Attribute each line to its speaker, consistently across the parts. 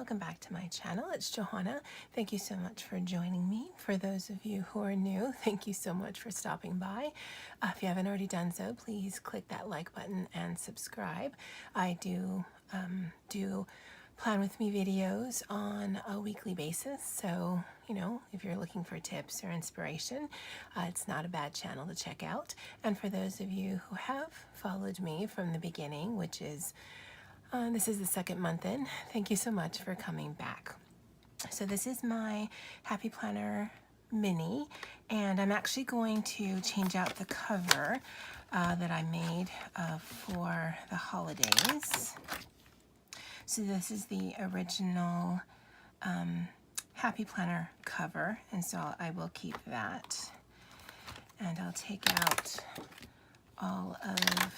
Speaker 1: welcome back to my channel. It's Johanna. Thank you so much for joining me. For those of you who are new, thank you so much for stopping by. If you haven't already done so, please click that like button and subscribe. I do plan with me videos on a weekly basis, so if you're looking for tips or inspiration, it's not a bad channel to check out. And for those of you who have followed me from the beginning, which is this is the second month in, thank you so much for coming back. So this is my Happy Planner Mini, and I'm actually going to change out the cover that I made for the holidays. So this is the original Happy Planner cover, and so I will keep that. And I'll take out all of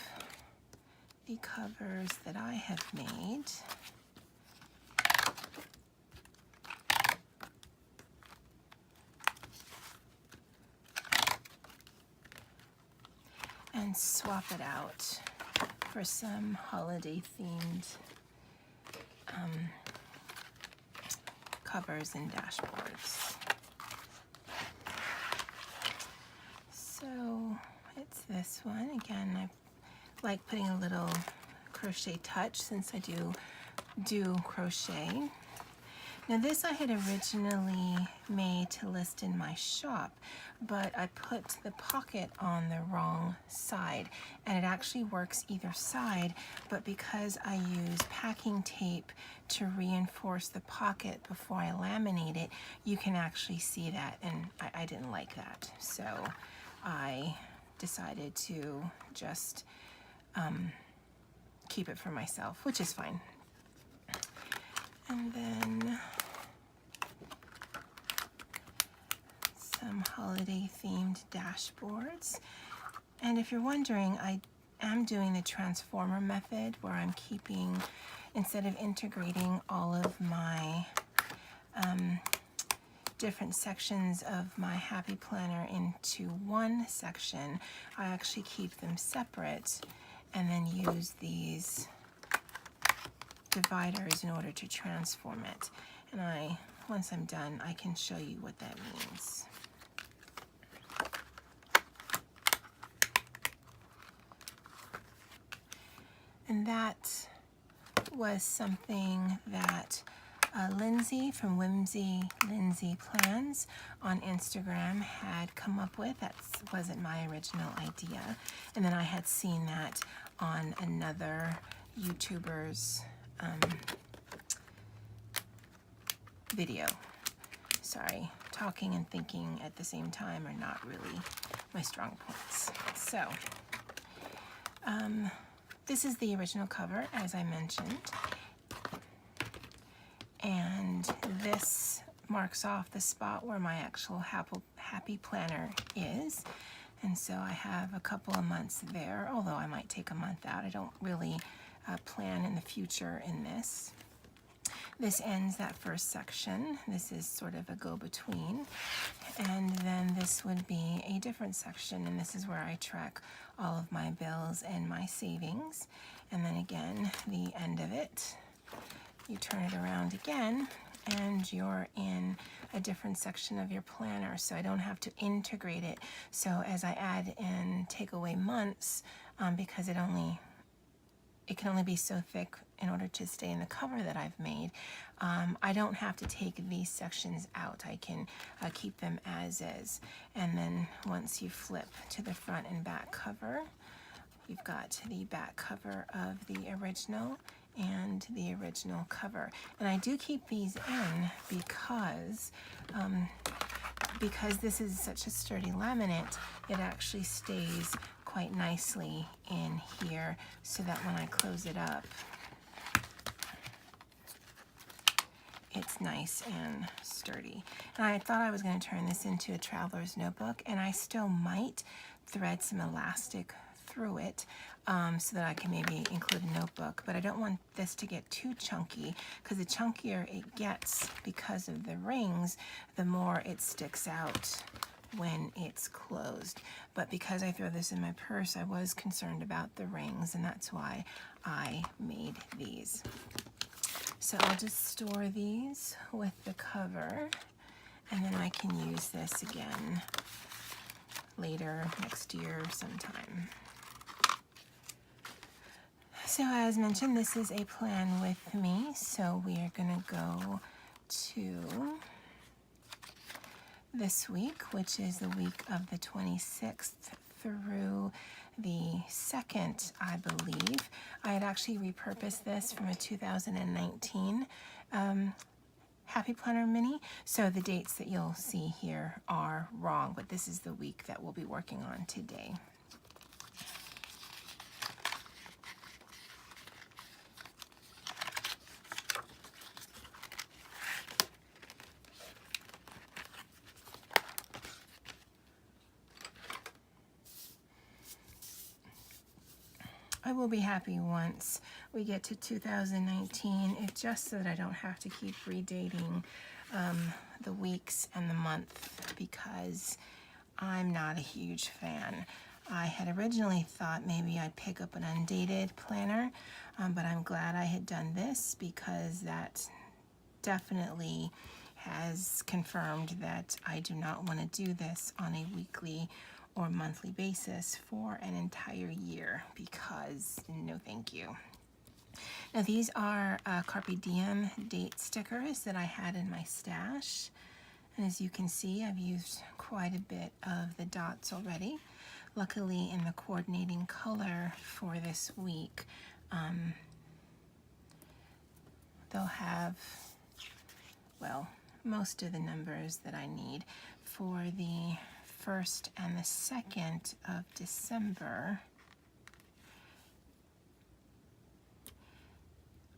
Speaker 1: the covers that I have made. And swap it out for some holiday themed covers and dashboards. So it's this one. Again, I like putting a little crochet touch since I do crochet. Now this I had originally made to list in my shop, but I put the pocket on the wrong side, and it actually works either side, but because I use packing tape to reinforce the pocket before I laminate it, you can actually see that, and I didn't like that. So I decided to just keep it for myself, which is fine. And then some holiday themed dashboards. And if you're wondering, I am doing the transformer method where I'm keeping, instead of integrating all of my different sections of my Happy Planner into one section, I actually keep them separate and then use these dividers in order to transform it. And once I'm done, I can show you what that means. And that was something that Lindsay from Whimsy Lindsay Plans on Instagram had come up with. That wasn't my original idea. And then I had seen that on another YouTuber's video. Sorry, talking and thinking at the same time are not really my strong points. So, this is the original cover, as I mentioned. And this marks off the spot where my actual Happy Planner is. And so I have a couple of months there, although I might take a month out. I don't really plan in the future in this. This ends that first section. This is sort of a go-between. And then this would be a different section, and this is where I track all of my bills and my savings. And then again, the end of it, you turn it around again, and you're in a different section of your planner, so I don't have to integrate it. So as I add and take away months, because it can only be so thick in order to stay in the cover that I've made, I don't have to take these sections out. I can keep them as is. And then once you flip to the front and back cover, you've got the back cover of the original and the original cover. And I do keep these in because this is such a sturdy laminate, it actually stays quite nicely in here so that when I close it up, it's nice and sturdy. And I thought I was going to turn this into a traveler's notebook, and I still might thread some elastic through it so that I can maybe include a notebook, but I don't want this to get too chunky, because the chunkier it gets because of the rings, the more it sticks out when it's closed. But because I throw this in my purse, I was concerned about the rings, and that's why I made these. So I'll just store these with the cover, and then I can use this again later next year sometime. So as mentioned, this is a plan with me. So we are going to go to this week, which is the week of the 26th through the 2nd, I believe. I had actually repurposed this from a 2019 Happy Planner Mini. So the dates that you'll see here are wrong, but this is the week that we'll be working on today. I will be happy once we get to 2019, just so that I don't have to keep redating the weeks and the month, because I'm not a huge fan. I had originally thought maybe I'd pick up an undated planner, but I'm glad I had done this, because that definitely has confirmed that I do not want to do this on a weekly or monthly basis for an entire year, because no thank you. Now these are Carpe Diem date stickers that I had in my stash, and as you can see, I've used quite a bit of the dots already. Luckily, in the coordinating color for this week, they'll have, well, most of the numbers that I need. For the 1st and the 2nd of December,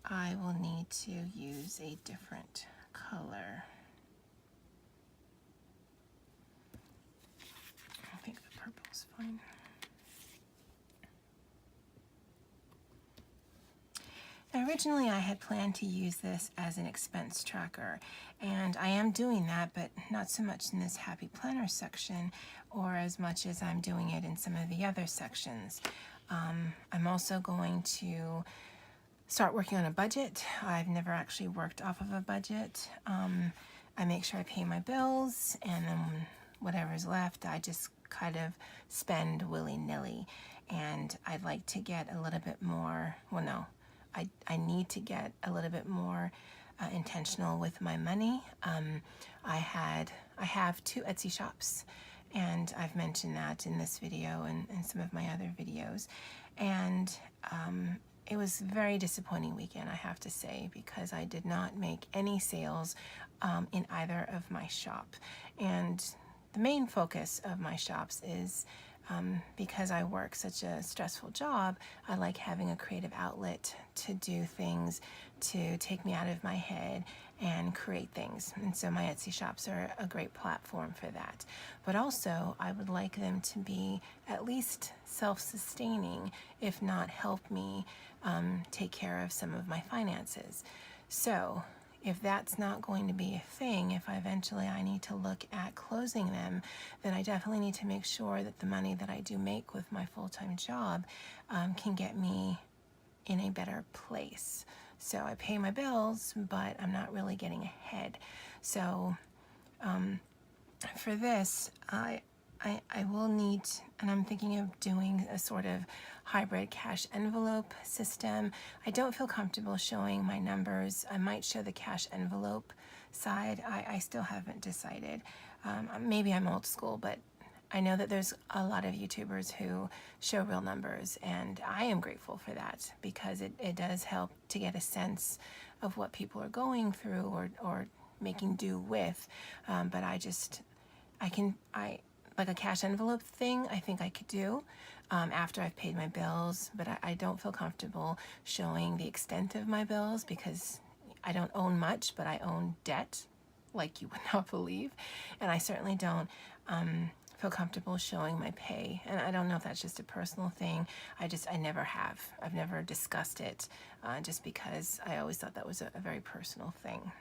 Speaker 1: I will need to use a different color. I think the purple is fine. Now, originally I had planned to use this as an expense tracker, and I am doing that, but not so much in this Happy Planner section, or as much as I'm doing it in some of the other sections. I'm also going to start working on a budget. I've never actually worked off of a budget. I make sure I pay my bills, and then whatever's left, I just kind of spend willy-nilly. And I'd like to get a little bit more, well, no, I need to get a little bit more intentional with my money. I have 2 Etsy shops, and I've mentioned that in this video and some of my other videos. And it was a very disappointing weekend, I have to say, because I did not make any sales in either of my shop. And the main focus of my shops is because I work such a stressful job, I like having a creative outlet to do things, to take me out of my head and create things. And so my Etsy shops are a great platform for that. But also, I would like them to be at least self-sustaining, if not help me take care of some of my finances. So if that's not going to be a thing, if eventually I need to look at closing them, then I definitely need to make sure that the money that I do make with my full-time job can get me in a better place. So I pay my bills, but I'm not really getting ahead. So for this, I will need, and I'm thinking of doing a sort of hybrid cash envelope system. I don't feel comfortable showing my numbers. I might show the cash envelope side. I still haven't decided. Maybe I'm old school, but I know that there's a lot of YouTubers who show real numbers, and I am grateful for that, because it does help to get a sense of what people are going through or making do with. But like a cash envelope thing, I think I could do after I've paid my bills, but I don't feel comfortable showing the extent of my bills, because I don't own much, but I own debt like you would not believe. And I certainly don't feel comfortable showing my pay. And I don't know if that's just a personal thing. I never have. I've never discussed it just because I always thought that was a very personal thing.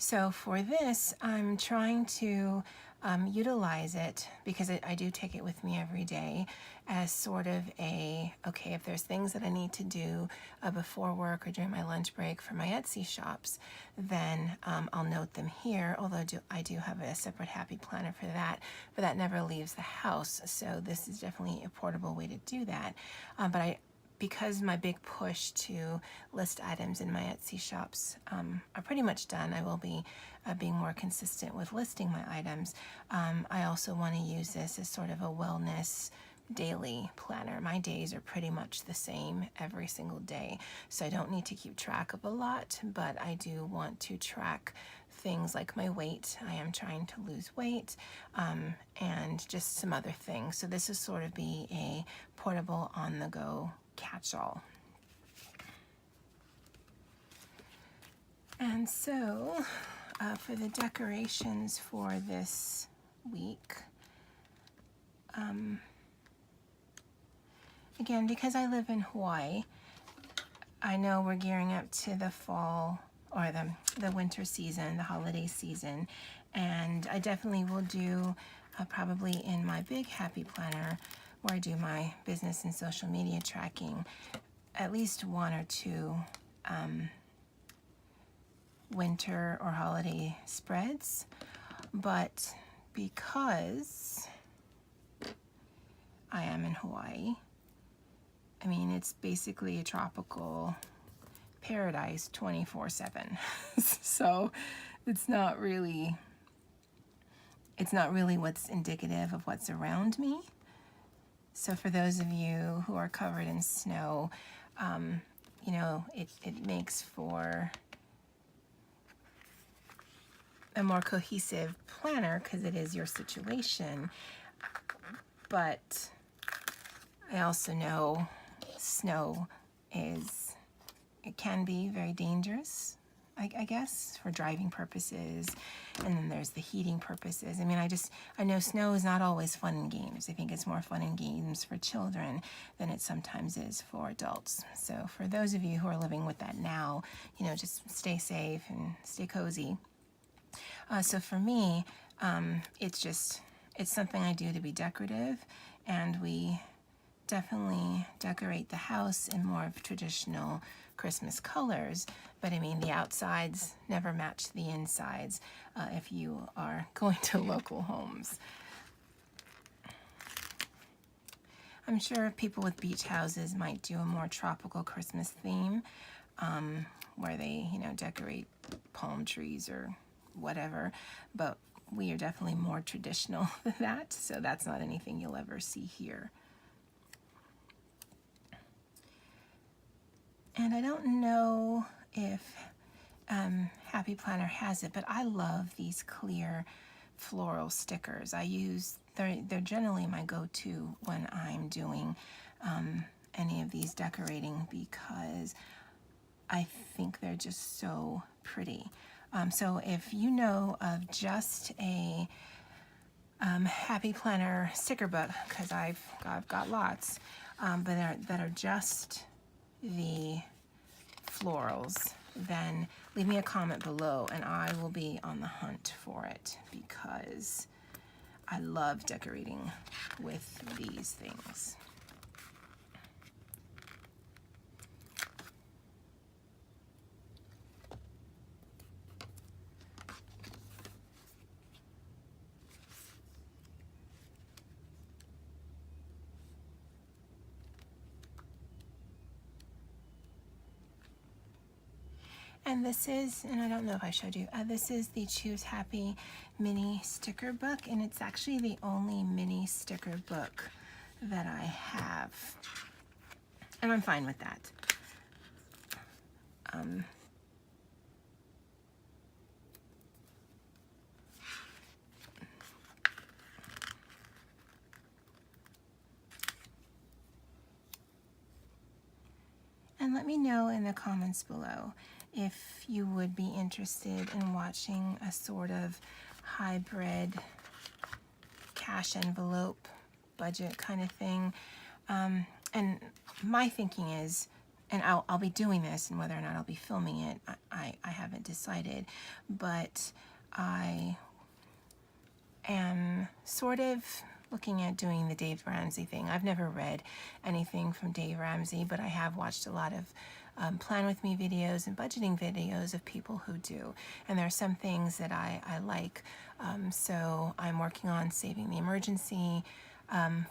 Speaker 1: So for this, I'm trying to utilize it because I do take it with me every day as sort of a, okay, if there's things that I need to do before work or during my lunch break for my Etsy shops, then I'll note them here, although I do have a separate happy planner for that, but that never leaves the house. So this is definitely a portable way to do that. Because my big push to list items in my Etsy shops are pretty much done, I will be being more consistent with listing my items. I also want to use this as sort of a wellness daily planner. My days are pretty much the same every single day, so I don't need to keep track of a lot, but I do want to track things like my weight. I am trying to lose weight, and just some other things. So this will sort of be a portable on-the-go catch-all. And so for the decorations for this week, again, because I live in Hawaii, I know we're gearing up to the fall or the winter season, the holiday season, and I definitely will do probably in my big happy planner where I do my business and social media tracking, at least one or two winter or holiday spreads. But because I am in Hawaii, I mean, it's basically a tropical paradise 24/7. So it's not really what's indicative of what's around me. So for those of you who are covered in snow, you know, it makes for a more cohesive planner because it is your situation. But I also know snow it can be very dangerous, I guess, for driving purposes, and then there's the heating purposes. I mean, I know snow is not always fun and games. I think it's more fun and games for children than it sometimes is for adults. So for those of you who are living with that now, you know, just stay safe and stay cozy. So for me, it's something I do to be decorative, and we definitely decorate the house in more of traditional Christmas colors, but I mean the outsides never match the insides if you are going to local homes. I'm sure people with beach houses might do a more tropical Christmas theme where they, you know, decorate palm trees or whatever, but we are definitely more traditional than that, so that's not anything you'll ever see here. And I don't know if Happy Planner has it, but I love these clear floral stickers. They're generally my go-to when I'm doing any of these decorating because I think they're just so pretty. So if you know of just a Happy Planner sticker book, because I've got lots, but that are just the florals, then leave me a comment below and I will be on the hunt for it because I love decorating with these things. And this is, and I don't know if I showed you, this is the Choose Happy mini sticker book, and it's actually the only mini sticker book that I have. And I'm fine with that. And let me know in the comments below if you would be interested in watching a sort of hybrid cash envelope budget kind of thing. And my thinking is and I'll be doing this, and whether or not I'll be filming it, I haven't decided, but I am sort of looking at doing the Dave Ramsey thing. I've never read anything from Dave Ramsey, but I have watched a lot of Plan With Me videos and budgeting videos of people who do. And there are some things that I like. So I'm working on saving the emergency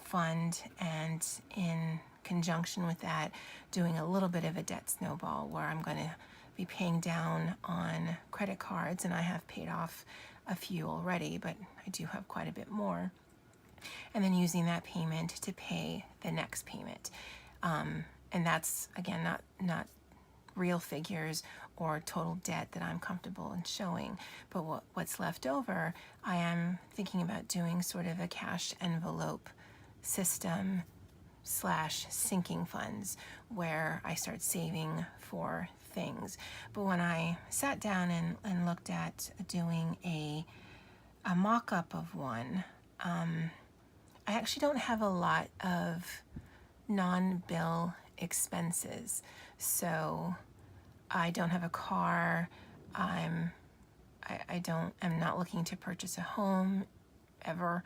Speaker 1: fund, and in conjunction with that, doing a little bit of a debt snowball where I'm going to be paying down on credit cards, and I have paid off a few already, but I do have quite a bit more. And then using that payment to pay the next payment. And that's, again, not real figures or total debt that I'm comfortable in showing, but what's left over, I am thinking about doing sort of a cash envelope system / sinking funds where I start saving for things. But when I sat down and looked at doing a mock-up of one, I actually don't have a lot of non-bill expenses. So I don't have a car. I'm not looking to purchase a home ever.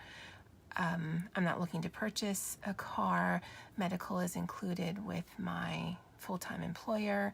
Speaker 1: I'm not looking to purchase a car. Medical is included with my full-time employer.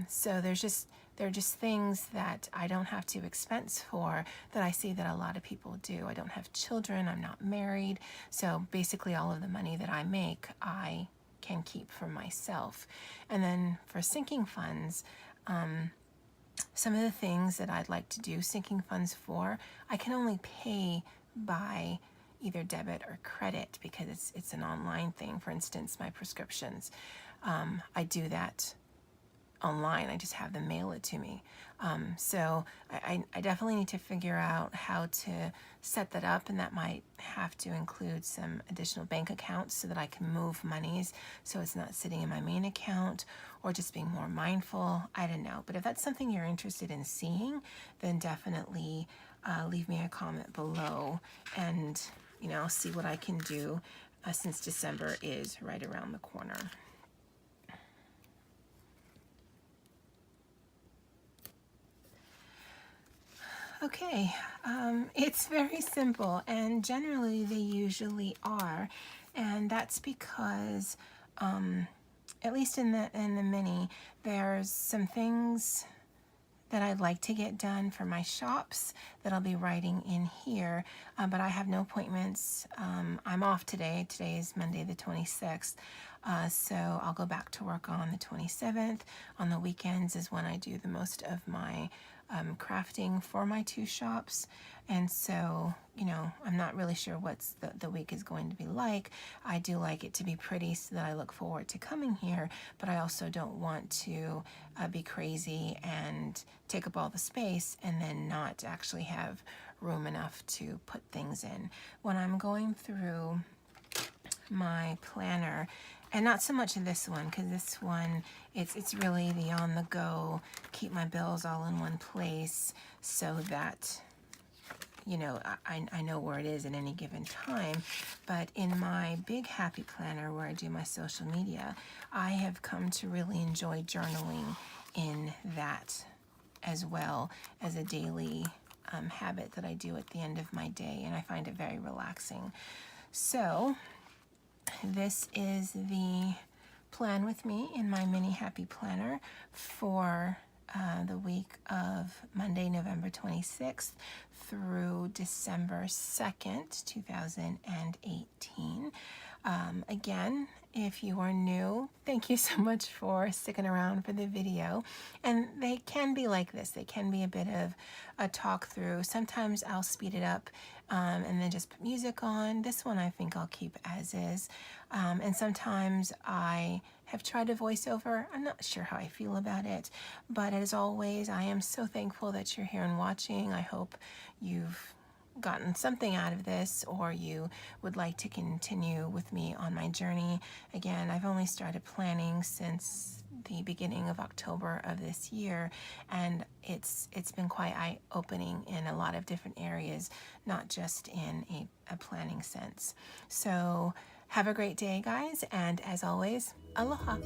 Speaker 1: So there are just things that I don't have to expense for that I see that a lot of people do. I don't have children. I'm not married. So basically all of the money that I make, I can keep for myself. And then for sinking funds, some of the things that I'd like to do sinking funds for, I can only pay by either debit or credit because it's an online thing. For instance, my prescriptions, I do that online. I just have them mail it to me. So I definitely need to figure out how to set that up, and that might have to include some additional bank accounts so that I can move monies so it's not sitting in my main account, or just being more mindful. I don't know. But if that's something you're interested in seeing, then definitely leave me a comment below, and I'll see what I can do since December is right around the corner. Okay, it's very simple, and generally they usually are, and that's because, at least in the mini, there's some things that I'd like to get done for my shops that I'll be writing in here, but I have no appointments. I'm off today. Today is Monday the 26th, so I'll go back to work on the 27th. On the weekends is when I do the most of my crafting for my two shops, and so I'm not really sure what's the week is going to be like. I do like it to be pretty so that I look forward to coming here, but I also don't want to be crazy and take up all the space and then not actually have room enough to put things in. When I'm going through my planner, and not so much this one, because this one, it's really the on-the-go, keep my bills all in one place so that, I know where it is at any given time. But in my big happy planner where I do my social media, I have come to really enjoy journaling in that as well as a daily habit that I do at the end of my day, and I find it very relaxing. So this is the plan with me in my mini happy planner for the week of Monday, November 26th through December 2nd, 2018. Again, if you are new, thank you so much for sticking around for the video. And they can be like this. They can be a bit of a talk through. Sometimes I'll speed it up and then just put music on. This one I think I'll keep as is. And sometimes I have tried a voiceover. I'm not sure how I feel about it, but as always, I am so thankful that you're here and watching. I hope you've gotten something out of this, or you would like to continue with me on my journey. Again, I've only started planning since the beginning of October of this year, and it's been quite eye-opening in a lot of different areas, not just in a planning sense. So Have a great day, guys, and as always, aloha.